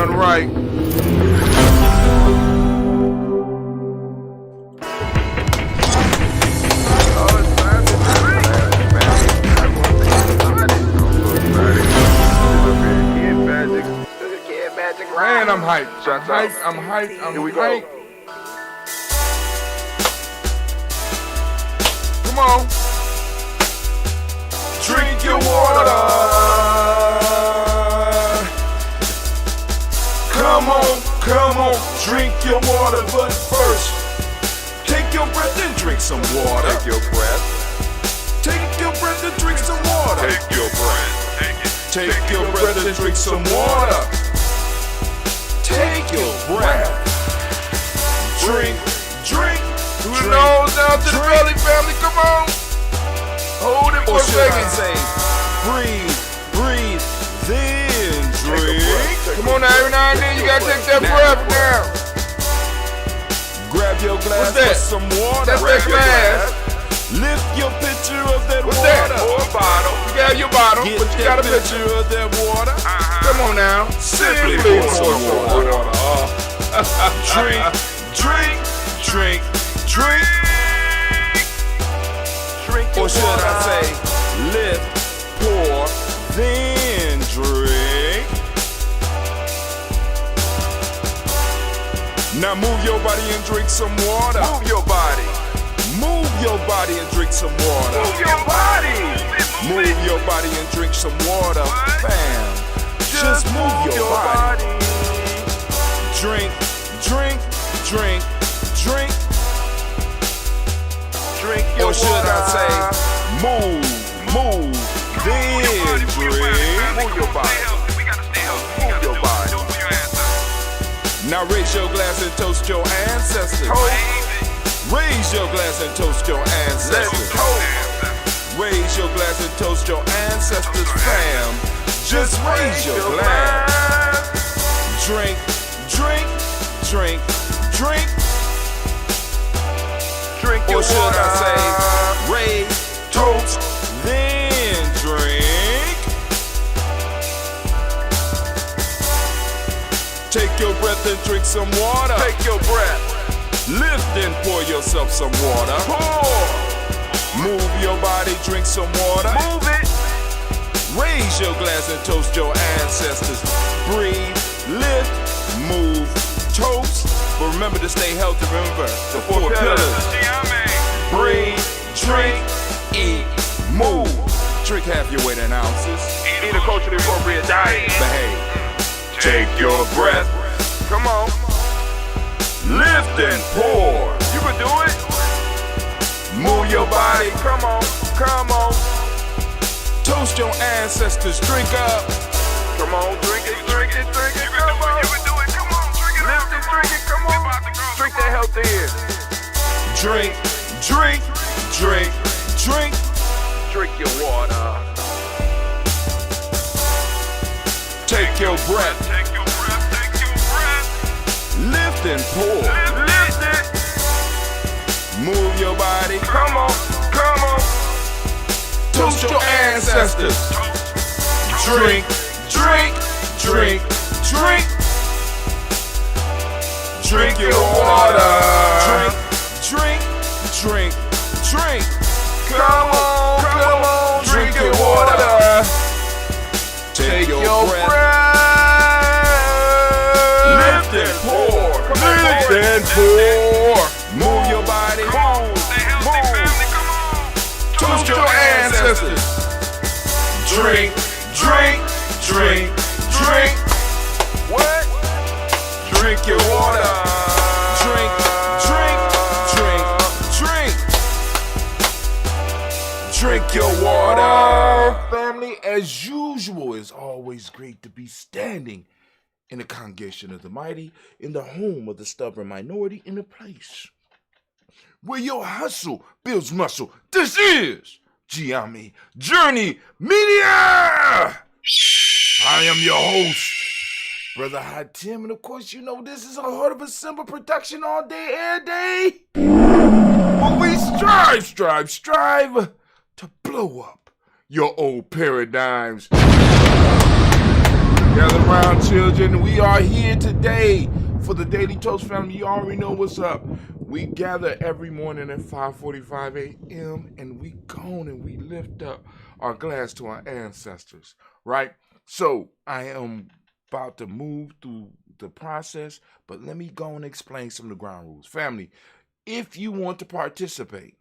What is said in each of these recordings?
done right. Man, I'm hyped. I'm hyped. Here we go. Come on. Drink your water. Come on, drink your water, but first, take your breath and drink some water. Take your breath. Take your breath and drink some water. Take your breath. Take your breath and drink some water. Take your breath. Drink. Through the nose down to the belly, family. Come on. Hold it for a second. Say, breathe, then drink. Come on now, every now and then you gotta take that breath now. Grab your glass with some water. That's that glass. Lift your pitcher of that What's water. that? Or a bottle. You got your bottle, Get but you got a pitcher pitcher. of that water. Come on now. Simply pour pour some some water. Drink. Or should I say, lift, pour, then drink. Now move your body and drink some water. Move your body. Move your body and drink some water. Move your body. Move your body and drink some water. Bam. Just move your body. Drink. Drink your Or should I say, move, then drink. Move your body. Move your body. Now raise your glass and toast your ancestors. Raise your glass and toast your ancestors. Raise your glass and toast your ancestors, fam. Just raise your glass. Drink. Or should I say, raise, toast, then drink. Take your breath and drink some water. Take your breath. Lift and pour yourself some water. Pour. Move your body, drink some water. Move it. Raise your glass and toast your ancestors. Breathe, lift, move, toast. But remember to stay healthy. Remember the four pillars. Breathe, drink, eat, move. Drink half your weight in ounces. Eat a culturally appropriate diet. Behave. Take your breath. Come on. Lift and pour. You can do it. Move your body. Come on. Toast your ancestors. Drink up. Come on, drink it. Come on. You can do it. Come on, drink it. Lift it, drink it. Come on. Drink that health in. Drink. Drink your water. Take your breath. Lift and pour. Lift it. Move your body. Come on. Toast your ancestors. Drink. Drink your water. Drink. Come on. Drink your water. Take your breath. Lift and pour. Move your body. Toast your ancestors. Drink. What? Drink your water. Drink. Drink your water. Family, as usual, it's always great to be standing in the congregation of the mighty, in the home of the stubborn minority, in a place where your hustle builds muscle. This is GNJMedia. I am your host, Brother Hot Tim, and of course, you know this is a Heart of a Simba production all day, every day. But we strive to blow up your old paradigms. Yeah, Gather around, children. We are here today for the Daily Toast family. You already know what's up. We gather every morning at 5:45 a.m. and we go and we lift up our glass to our ancestors, right? So I am about to move through the process, but let me go and explain some of the ground rules. Family, if you want to participate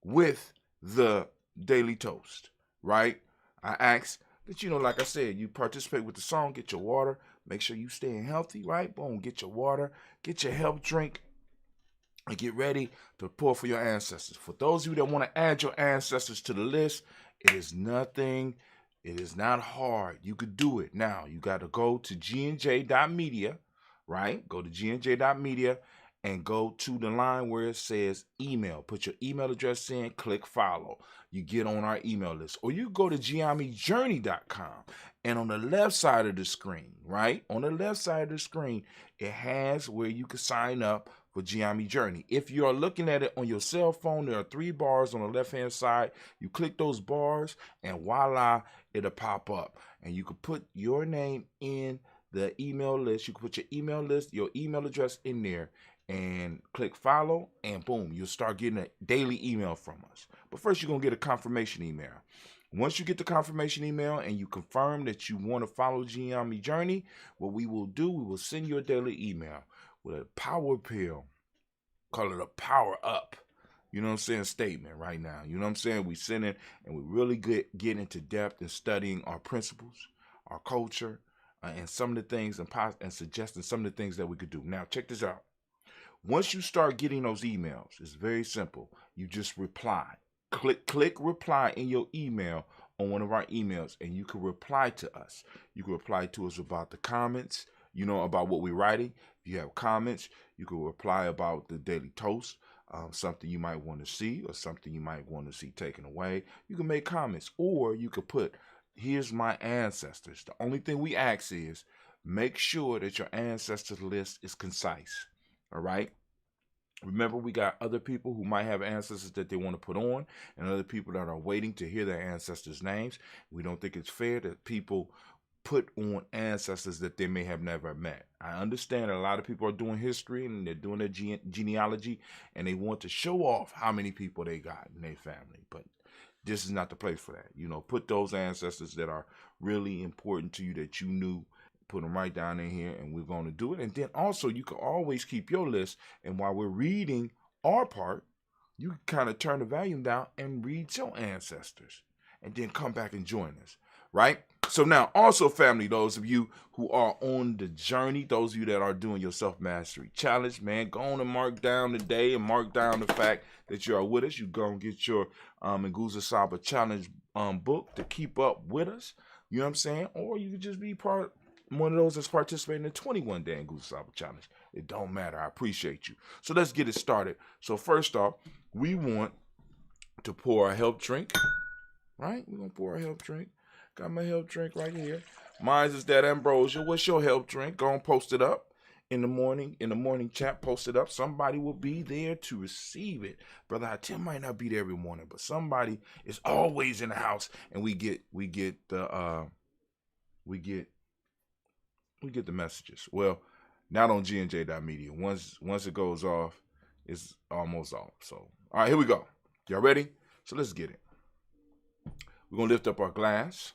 with the Daily Toast, right? I ask that, like I said, you participate with the song, get your water, make sure you staying healthy, right? Boom, get your water, get your health drink, and get ready to pour for your ancestors. For those of you that want to add your ancestors to the list, it is not hard. You could do it. Now, you got to go to GNJ.Media, right? Go to GNJ.Media and go to the line where it says email. Put your email address in, click follow. You get on our email list. Or you go to GNJMedia.support, and on the left side of the screen, right? On the left side of the screen, it has where you can sign up for GNJMedia. If you are looking at it on your cell phone, there are 3 bars on the left-hand side. You click those bars, and voila, it'll pop up. And you can put your name in the email list. You can put your email list, your email address in there, and click follow, and boom, you'll start getting a daily email from us. But first, you're going to get a confirmation email. Once you get the confirmation email and you confirm that you want to follow GNJMedia, what we will do, we will send you a daily email with a power pill, call it a power up, statement right now. You know what I'm saying? We send it and we really get into depth in studying our principles, our culture, and some of the things and suggesting some of the things that we could do. Now, check this out. Once you start getting those emails, it's very simple. You just reply. Click reply in your email on one of our emails, and you can reply to us. You can reply to us about the comments, about what we're writing. If you have comments, you can reply about the Daily Toast, something you might want to see or something you might want to see taken away. You can make comments, or you could put, here's my ancestors. The only thing we ask is make sure that your ancestors list is concise. All right. Remember, we got other people who might have ancestors that they want to put on, and other people that are waiting to hear their ancestors' names. We don't think it's fair that people put on ancestors that they may have never met. I understand that a lot of people are doing history and they're doing their genealogy, and they want to show off how many people they got in their family. But this is not the place for that. Put those ancestors that are really important to you that you knew. Put them right down in here, and we're going to do it. And then also, you can always keep your list, and while we're reading our part, you can kind of turn the volume down and read your ancestors, and then come back and join us, right? So now, also, family, those of you who are on the journey, those of you that are doing your self-mastery challenge, man, go on and mark down the day and mark down the fact that you are with us. You go and get your GNJMedia challenge book to keep up with us. You know what I'm saying? Or you could just be one of those that's participating in the 21-day GNJMedia challenge. It don't matter. I appreciate you. So let's get it started. So first off, we want to pour a health drink, right? We're going to pour a health drink. Got my health drink right here. Mine's is that ambrosia. What's your health drink? Go and post it up in the morning chat. Post it up. Somebody will be there to receive it. Brother Tim might not be there every morning, but somebody is always in the house, and we get the messages. Well, not on GNJ.Media. Once it goes off, it's almost off. So, all right, here we go. Y'all ready? So let's get it. We're going to lift up our glass,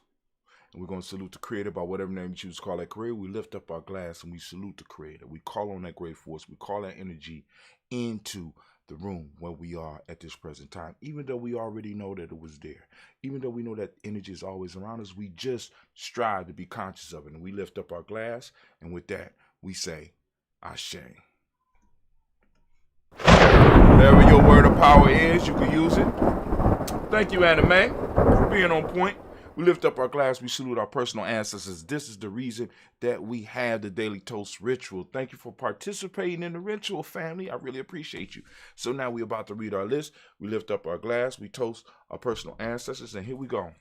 and we're going to salute the Creator by whatever name you choose to call that Creator. We lift up our glass, and we salute the Creator. We call on that great force. We call that energy into the room where we are at this present time, even though we already know that it was there, even though we know that energy is always around us. We just strive to be conscious of it, and we lift up our glass, and with that we say Ashe. Whatever your word of power is, you can use it. Thank you, Anime, for being on point. We lift up our glass. We salute our personal ancestors. This is the reason that we have the Daily Toast ritual. Thank you for participating in the ritual, family. I really appreciate you. So now we're about to read our list. We lift up our glass. We toast our personal ancestors. And here we go.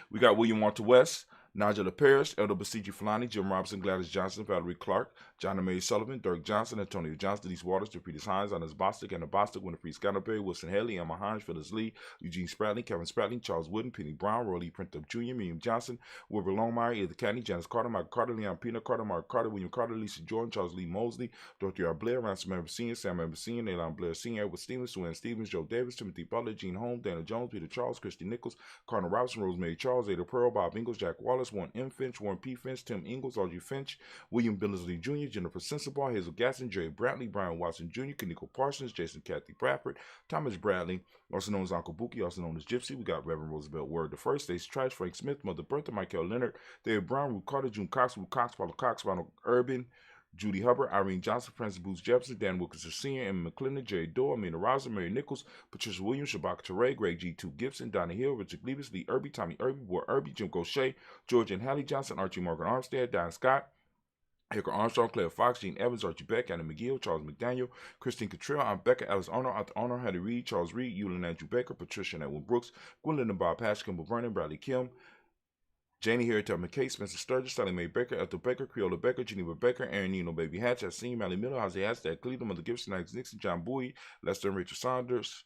We got William Walter West, Nigel Parrish, Elder Basiji Fulani, Jim Robinson, Gladys Johnson, Valerie Clark, John May Sullivan, Dirk Johnson, Antonio Johnson, Denise Waters, Jeffrey Hines, Anders Bostic, Anna Bostic, Winifred Scatterberry, Wilson Haley, Emma Hines, Phyllis Lee, Eugene Spratling, Kevin Spratling, Charles Wooden, Penny Brown, Roy Lee Printup Jr., Miriam Johnson, Wilbur Longmire, Edith Cadney, Janice Carter, Michael Carter, Leon Pina Carter, Mark Carter, William Carter, Lisa Jordan, Charles Lee Mosley, Dorothy R. Blair, Ransom Member Sr., Sam Member Sr., Elon Blair Sr., Edward Stevens, Suann Stevens, Joe Davis, Timothy Butler, Gene Holmes, Dana Jones, Peter Charles, Christy Nichols, Cardinal Robinson, Rosemary Charles, Ada Pearl, Bob Ingalls, Jack Wallace, Warren M. Finch, Warren P. Finch, Tim Ingalls, Audrey Finch, William Billingsley Jr., Jennifer Sensabaugh, Hazel Gasson, Jerry Brantley, Brian Watson Jr., Kaniko Parsons, Jason Kathy Bradford, Thomas Bradley, also known as Uncle Buki, also known as Gypsy. We got Reverend Roosevelt Word the First, Stacey Trice, Frank Smith, Mother Bertha, Michael Leonard, David Brown, Ruth Carter, June Cox, Ruth Cox, Paulo Cox, Ronald Urban, Judy Hubbard, Irene Johnson, Francis Booth Jefferson, Dan Wilkinson Sr., Emma McClendon, Jerry Doe, Amina Rosa, Mary Nichols, Patricia Williams, Shabaka Teray, Greg G2 Gibson, Donna Hill, Richard Gleavis, Lee Irby, Tommy Irby, Ward Irby, Jim Gaucher, George and Hallie Johnson, Archie Morgan Armstead, Diane Scott, Hicker Armstrong, Claire Fox, Gene Evans, Archie Beck, Anna McGill, Charles McDaniel, Christine Cottrell, Aunt Becca, Alice Arnold, Aunt Arnold, Hattie Reed, Charles Reed, Eulin Andrew Baker, Patricia and Edwin Brooks, Gwendolyn and Bob Pash, Kimball Vernon, Bradley Kim, Janie Harriet McKay, Spencer Sturgis, Sally Mae Baker, Ethel Baker, Creola Baker, Geneva Baker, Aaron Nino, Baby Hatch, Senior, Mally Miller, Jose Hashtag, Cleveland, Mother Gibson, Alex Nixon, John Bowie, Lester and Rachel Saunders,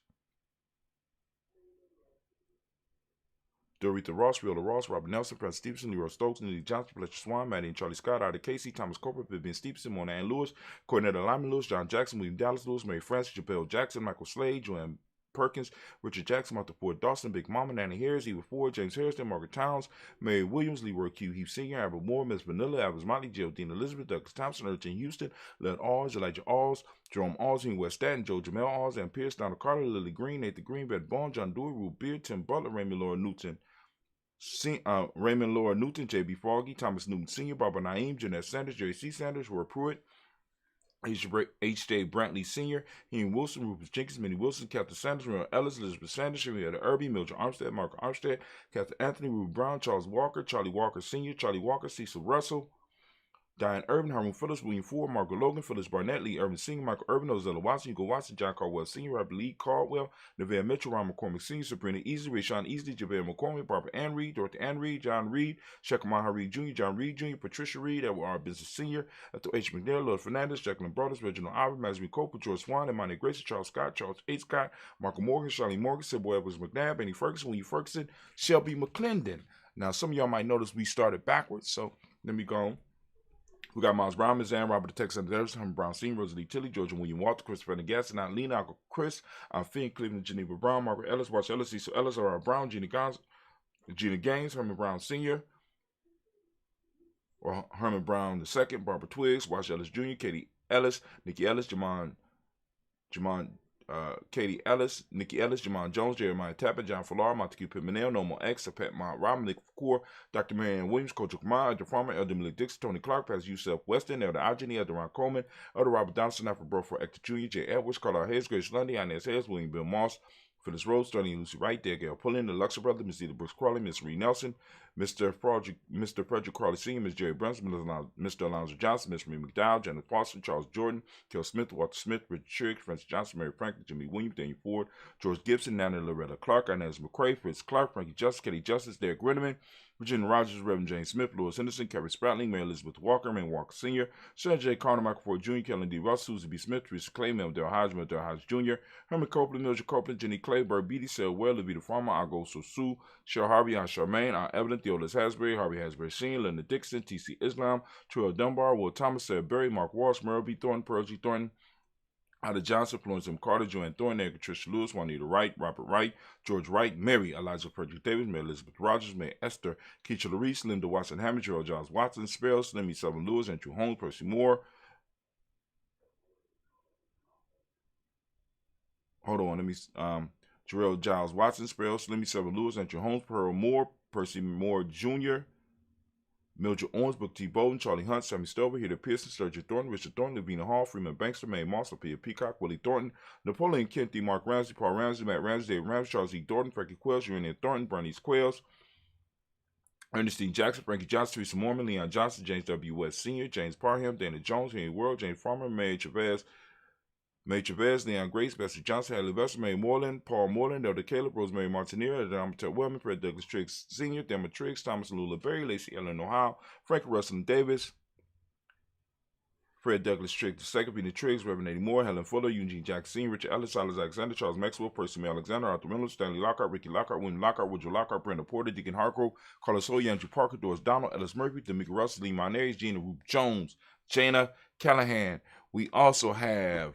Dorita Ross, Riola Ross, Robert Nelson, Francis Stevenson, Leroy Stokes, Nelly Johnson, Fletcher Swan, Maddie and Charlie Scott, Ida Casey, Thomas Cooper, Vivian Stevenson, Mona Ann Lewis, Cornetta Lyman Lewis, John Jackson, William Dallas Lewis, Mary Francis, Jabel Jackson, Michael Slade, Joanne Perkins, Richard Jackson, Martha Ford Dawson, Big Mama, Nanny Harris, Eva Ford, James Harrison, Margaret Towns, Mary Williams, Leroy Q. Heath Sr., Albert Moore, Miss Vanilla, Albert Motley, Geraldine Elizabeth, Douglas Thompson, Urchin Houston, Led Alls, Elijah Alls, Jerome Alls, West Staten, Joe Jamel Alls, Ann Pierce, Donald Carter, Lily Green, Nathan Green, Beth Bond, John Dewey, Rube Beard, Tim Butler, Raymond Laura Newton, Raymond Laura Newton, J.B. Foggy, Thomas Newton Sr., Barbara Naeem, Jeanette Sanders, Jerry C. Sanders, Roy Pruitt, H.J. Brantley Sr., Henry Wilson, Rufus Jenkins, Minnie Wilson, Captain Sanders, Real Ellis, Elizabeth Sanders, Henrietta Irby, Mildred Armstead, Mark Armstead, Captain Anthony, Ruby Brown, Charles Walker, Charlie Walker Sr., Charlie Walker, Cecil Russell, Diane Urban, Harmon Phillips, William Ford, Margaret Logan, Phyllis Barnett, Lee Urban Sr., Michael Urban, Ozella Watson, Hugo Watson, John Caldwell Sr., Robert Lee Caldwell, Nevada Mitchell, Ron McCormick Sr., Sabrina Easley, Rayshawn Easley, Javale McCormick, Barbara Ann Reed, Dorothy Ann Reed, John Reed, Shekamaha Reed Jr., John Reed Jr., Patricia Reed, Edward R. Business Sr., Ethel H. McNair, Lord Fernandez, Jacqueline Brothers, Reginald Albert, Maxine Copeland, George Swan, Imani Grace, Charles Scott, Charles H. Scott, Marco Morgan, Charlie Morgan, Sybil Edwards McNabb, Benny Ferguson, William Ferguson, Shelby McClendon. Now, some of y'all might notice we started backwards, so let me go on. We got Miles Brown, Ms. Ann, Robert the Texas Anderson, Herman Brown Sr., Rosalie Tilly, George and William Walter, Christopher Gasson, Aunt Lena, Uncle Chris, Aunt Finn, Cleveland, Geneva Brown, Margaret Ellis, Watch Ellis, Cecil Ellis, R.R. Brown, Gina Gaines, Herman Brown Sr., or Herman Brown II, Barbara Twiggs, Watch Ellis Jr., Katie Ellis, Nikki Ellis, Katie Ellis, Nikki Ellis, Jamon Jones, Jeremiah Tappan, John Fallar, Montague Pitt-Manel, Normal X, Pat Mount Robin, Nick Core, Dr. Marianne Williams, Coach Kumar, Elder Farmer, Elder Malik Dixon, Tony Clark, Pastor Yusef Weston, Elder Ajani, Elder Ron Coleman, Elder Robert Donaldson, Alfred Burford, Hector Jr., J. Edwards, Carla Hayes, Grace Lundy, Inez Hayes, William Bill Moss, Phyllis Rose, Sterling Lucy Wright, Dale Pullen, the Luxor Brother, Miss Edith Brooks Crawley, Miss Reed Nelson, Mr. Frederick Crawley Sr., Miss Jerry Brunson, Mr. Alonzo Johnson, Miss Marie McDowell, Janet Foster, Charles Jordan, Kel Smith, Walter Smith, Richard Trigg, Francis Johnson, Mary Franklin, Jimmy Williams, Daniel Ford, George Gibson, Nana Loretta Clark, Inez McCrae, Fritz Clark, Frankie Justice, Kelly Justice, Derek Rinneman, Virginia Rogers, Reverend James Smith, Louis Henderson, Kerry Spratling, Mary Elizabeth Walker, Man Walker Sr., Sarah J. Carter, Michael Ford Jr., Kellen D. Russ, Susie B. Smith, Teresa Clay, Mel Del Hodge Jr., Herman Copeland, Mildred Copeland, Jenny Clay, Bird Beatty, Sarah Well, Levita Farmer, Agosto Sue, Cheryl Harvey, Aunt Charmaine, Aunt Evelyn, Theolis Hasbury, Harvey Hasbury Sr., Linda Dixon, T.C. Islam, Terrell Dunbar, Will Thomas, Sarah Berry, Mark Walsh, Merle B. Thornton, Pearl G. Thornton, Ada Johnson, Florence M. Carter, Joanne Thornton, Eric Tricia Lewis, Juanita Wright, Robert Wright, George Wright, Mary, Elijah Frederick Davis, Mary Elizabeth Rogers, Mary Esther, Keisha Larice, Linda Watson Hammond, Gerald Giles Watson, Sparrow, Slimmy Sullivan Lewis, Andrew Holmes, Percy Moore. Hold on, let me, Gerald Giles Watson, Sparrow, Slimmy Sullivan Lewis, Andrew Holmes, Pearl Moore, Percy Moore Jr., Mildred Owens, Book T. Bowden, Charlie Hunt, Sammy Stover, Heather Pearson, Sturgeon Thornton, Richard Thornton, Lavina Hall, Freeman Bankster, Mae Moss, Sophia Peacock, Willie Thornton, Napoleon Kennedy, Mark Ramsey, Paul Ramsey, Matt Ramsey, David Ramsey, Charles E. Thornton, Frankie Quells, Urania Thornton, Bernice Quells, Ernestine Jackson, Frankie Johnson, Teresa Mormon, Leon Johnson, James W. West Sr., James Parham, Dana Jones, Henry World, James Farmer, Mary Chavez, Major Bez, Leon Grace, Bessie Johnson, Haley Vester, Mary Moreland, Paul Moreland, Elder Caleb, Rosemary Martineer, Elder Wellman, Fred Douglas Triggs Sr., Thelma Triggs, Thomas and Lula Berry, Lacey Ellen Ohio, Frank Russell Davis, Fred Douglas Triggs II, Peter Triggs, Reverend Eddie Moore, Helen Fuller, Eugene Jackson Sr., Richard Ellis, Silas Alexander, Charles Maxwell, Percy May Alexander, Arthur Reynolds, Stanley Lockhart, Ricky Lockhart, William Lockhart, Woodrow Lockhart, Brenda Porter, Deacon Hargrove, Carlos Hoy, Andrew Parker, Doris Donald, Ellis Murphy, D'Amica Russell, Lee Monares, Gina Roop Jones, Jana Callahan. We also have,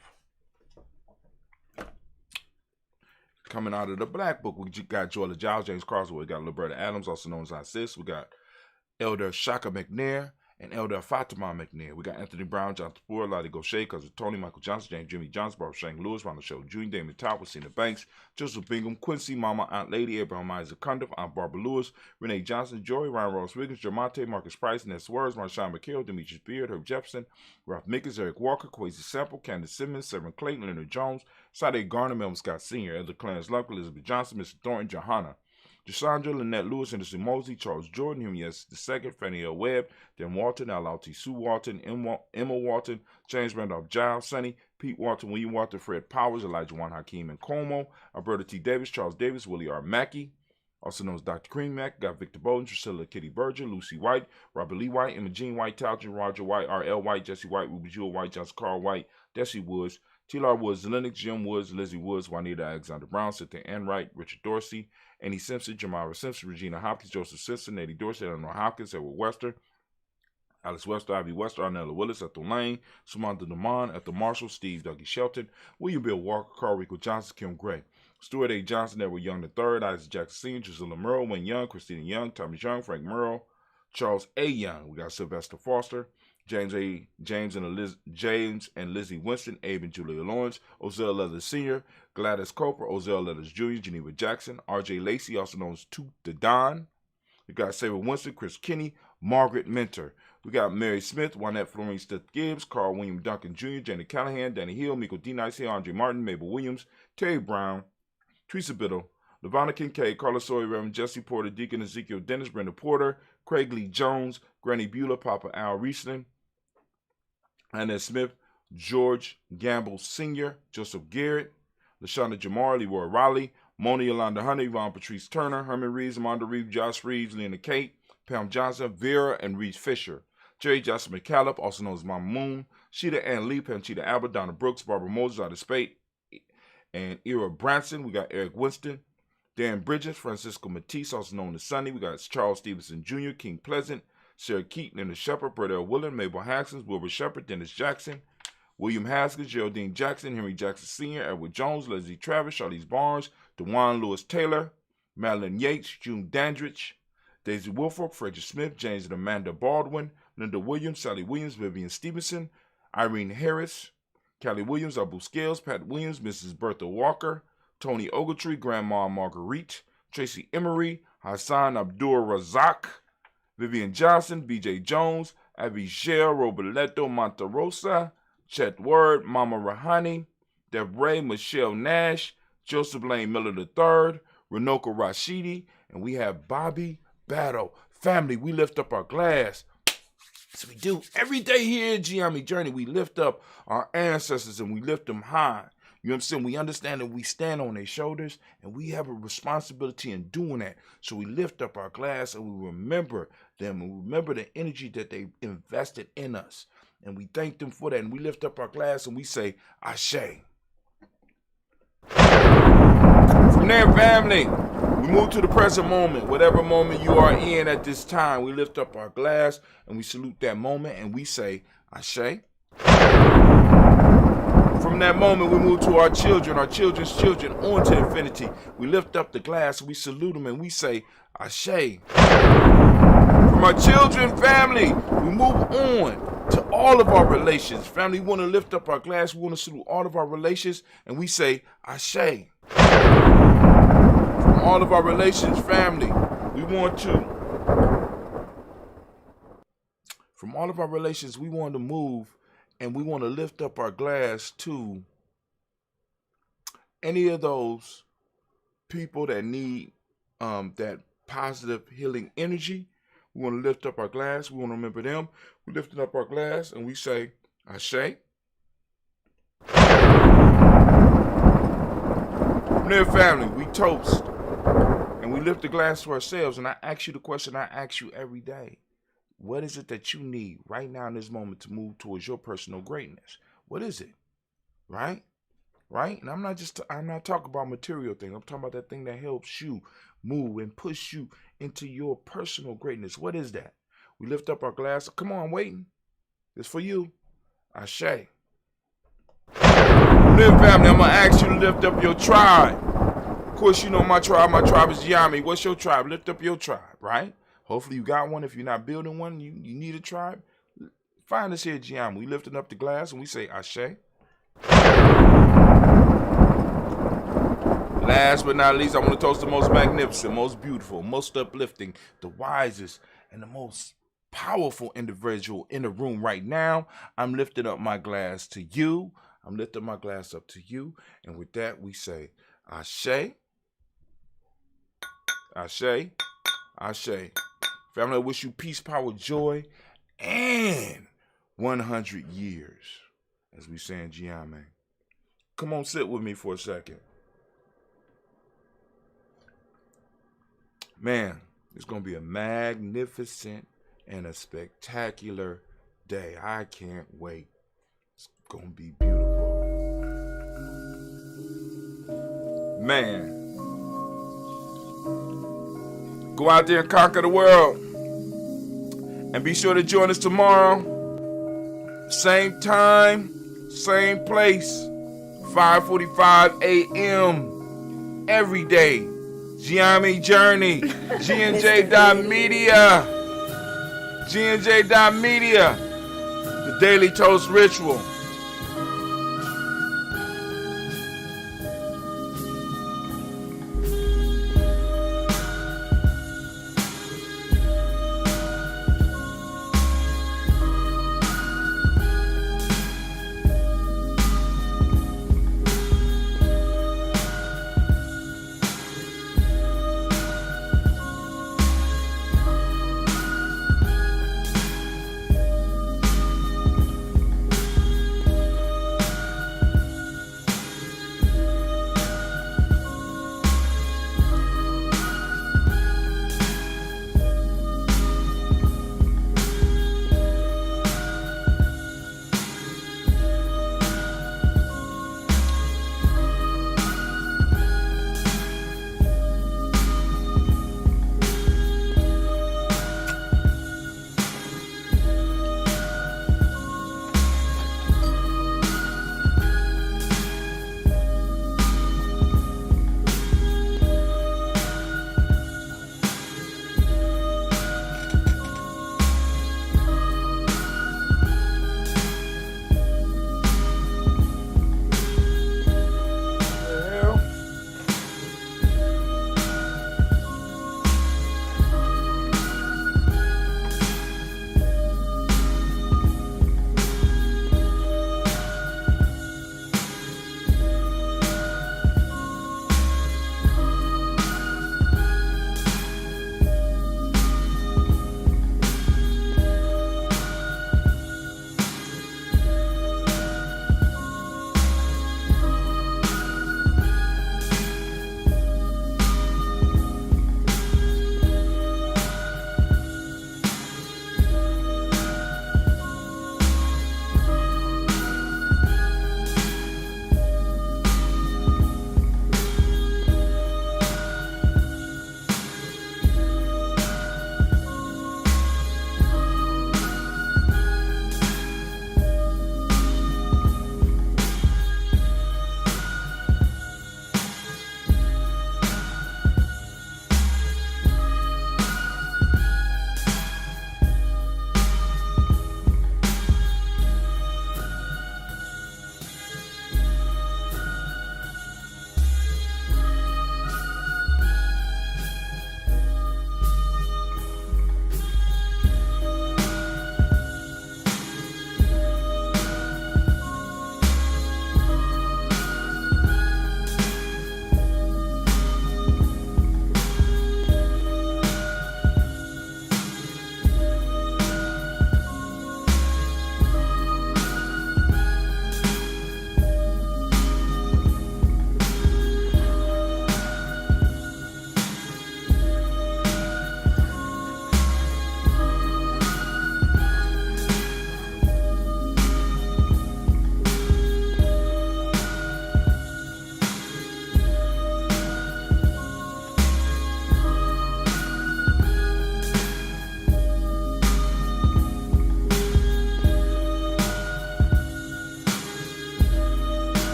coming out of the Black Book, we got Joella Giles, James Carswell, we got Liberta Adams, also known as our sis. We got Elder Shaka McNair and Elder Fatima McNair. We got Anthony Brown, Jonathan Ford, Lottie Gaucher, Cousin Tony, Michael Johnson, James Jimmy Johnson, Barbara Shane Lewis, Ronald Shell Jr., Damon Tower, Cena Banks, Joseph Bingham, Quincy, Mama, Aunt Lady, Abraham Isaac Cundiff, Aunt Barbara Lewis, Renee Johnson, Joey, Ryan Ross Wiggins, Jermonte, Marcus Price, Ness Words, Marshawn McHale, Demetrius Beard, Herb Jefferson, Ralph Mickens, Eric Walker, Quasi Sample, Candace Simmons, Severn Clayton, Leonard Jones, Sade Garner, Melvin Scott Sr., Elder Clarence Lump, Elizabeth Johnson, Mr. Thornton, Johanna, Deshandra, Lynette Lewis, Anderson Mosley, Charles Jordan, Hume Yes II, Fannie L. Webb, Dan Walton, L.L.T. Sue Walton, Emma Walton, James Randolph Giles, Sonny, Pete Walton, William Walton, Fred Powers, Elijah Juan Hakeem and Como, Alberta T. Davis, Charles Davis, Willie R. Mackey, also known as Dr. Cream Mack, got Victor Bowden, Priscilla Kitty Berger, Lucy White, Robert Lee White, Emma Jean White, Talchin, Roger White, R.L. White, Jesse White, Ruby Jewel White, Johnson Carl White, Desi Woods, T.L.R. Woods, Lennox, Jim Woods, Lizzie Woods, Juanita Alexander Brown, Cynthia Ann Wright, Richard Dorsey, Annie Simpson, Jamara Simpson, Regina Hopkins, Joseph Simpson, Eddie Dorsey, Eleanor Hopkins, Edward Wester, Alice Wester, Ivy Wester, Arnella Willis, Ethel Lane, Samantha DeMond, Ethel Marshall, Steve Dougie Shelton, William Bill Walker, Carl Rico Johnson, Kim Gray, Stuart A. Johnson, Edward Young III, Isaac Jackson Sr., Drusilla Merle, Wayne Young, Christina Young, Thomas Young, Frank Merle, Charles A. Young. We got Sylvester Foster, James and Lizzie Winston, Abe and Julia Lawrence, Ozell Leathers Sr., Gladys Coper, Ozell Leathers Jr., Geneva Jackson, R.J. Lacey, also known as Toot the Don. We got Sarah Winston, Chris Kinney, Margaret Mentor. We got Mary Smith, Juanette Florine Stith Gibbs, Carl William Duncan Jr., Janet Callahan, Danny Hill, Miko D. Nice, Andre Martin, Mabel Williams, Terry Brown, Teresa Biddle, LaVonna Kincaid, Carla Sawyer, Reverend Jesse Porter, Deacon Ezekiel Dennis, Brenda Porter, Craig Lee Jones, Granny Beulah, Papa Al Riesling, Annette Smith, George Gamble Sr., Joseph Garrett, LaShonda Jamar, Leroy Riley, Mona Yolanda Hunter, Yvonne Patrice Turner, Herman Reeves, Amanda Reeves, Josh Reeves, Lena Kate, Pam Johnson, Vera and Reese Fisher, Jerry Johnson McCallum, also known as Mama Moon, Sheeta Ann Lee, Panchita Albert, Donna Brooks, Barbara Moses out of Spate, and Ira Branson. We got Eric Winston, Dan Bridges, Francisco Matisse, also known as Sonny. We got Charles Stevenson Jr., King Pleasant, Sarah Keaton, Linda Shepard, Brett L. Willard, Mabel Haskins, Wilbur Shepard, Dennis Jackson, William Haskins, Geraldine Jackson, Henry Jackson Sr., Edward Jones, Leslie Travis, Charlize Barnes, DeJuan Lewis Taylor, Madeline Yates, June Dandridge, Daisy Wilfork, Frederick Smith, James and Amanda Baldwin, Linda Williams, Sally Williams, Vivian Stevenson, Irene Harris, Callie Williams, Abu Scales, Pat Williams, Mrs. Bertha Walker, Tony Ogletree, Grandma Marguerite, Tracy Emery, Hassan Abdul Razak, Vivian Johnson, B.J. Jones, Abigail Roberto Monterosa, Chet Word, Mama Rahani, Debray Michelle Nash, Joseph Lane Miller III, Renoka Rashidi, and we have Bobby Battle. Family, we lift up our glass. So we do every day here at GNJMedia Journey. We lift up our ancestors and we lift them high. You know what I'm saying? We understand that we stand on their shoulders and we have a responsibility in doing that. So we lift up our glass and we remember them and we remember the energy that they invested in us. And we thank them for that. And we lift up our glass and we say, Ashe. From there, family, we move to the present moment. Whatever moment you are in at this time, we lift up our glass and we salute that moment and we say, Ashe. From that moment, we move to our children's children, on to infinity. We lift up the glass, we salute them, and we say, Ashe. From our children, family, we move on to all of our relations. Family, we want to lift up our glass, we want to salute all of our relations, and we say, Ashe. From all of our relations, family, we want to move and we want to lift up our glass to any of those people that need that positive healing energy. We want to lift up our glass. We want to remember them. We lift up our glass and we say, Ashe. Near family, we toast and we lift the glass to ourselves. And I ask you the question I ask you every day. What is it that you need right now in this moment to move towards your personal greatness? What is it? Right? Right? And I'm not talking about material things. I'm talking about that thing that helps you move and push you into your personal greatness. What is that? We lift up our glass. Come on, I'm waiting. It's for you. Ashe. Live family, I'm going to ask you to lift up your tribe. Of course, you know my tribe. My tribe is Yami. What's your tribe? Lift up your tribe, right? Hopefully you got one. If you're not building one, you need a tribe. Find us here at Yami. We lifting up the glass and we say Ashe. Last but not least, I want to toast the most magnificent, most beautiful, most uplifting, the wisest, and the most powerful individual in the room right now. I'm lifting up my glass to you. I'm lifting my glass up to you. And with that, we say, Ashe, Ashe, Ashe. Family, I wish you peace, power, joy, and 100 years, as we say in GNJMedia. Come on, sit with me for a second. Man, it's going to be a magnificent and a spectacular day. I can't wait. It's going to be beautiful. Man, go out there and conquer the world. And be sure to join us tomorrow. Same time, same place. 5:45 a.m. every day. Gianni Journey, GNJ.Media, GNJ.Media, the Daily Toast Ritual.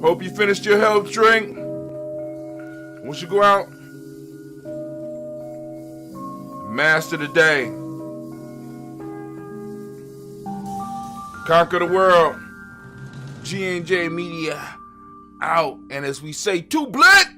Hope you finished your health drink. Once you go out, master the day. Conquer the world. GNJ Media out. And as we say, to Blitz!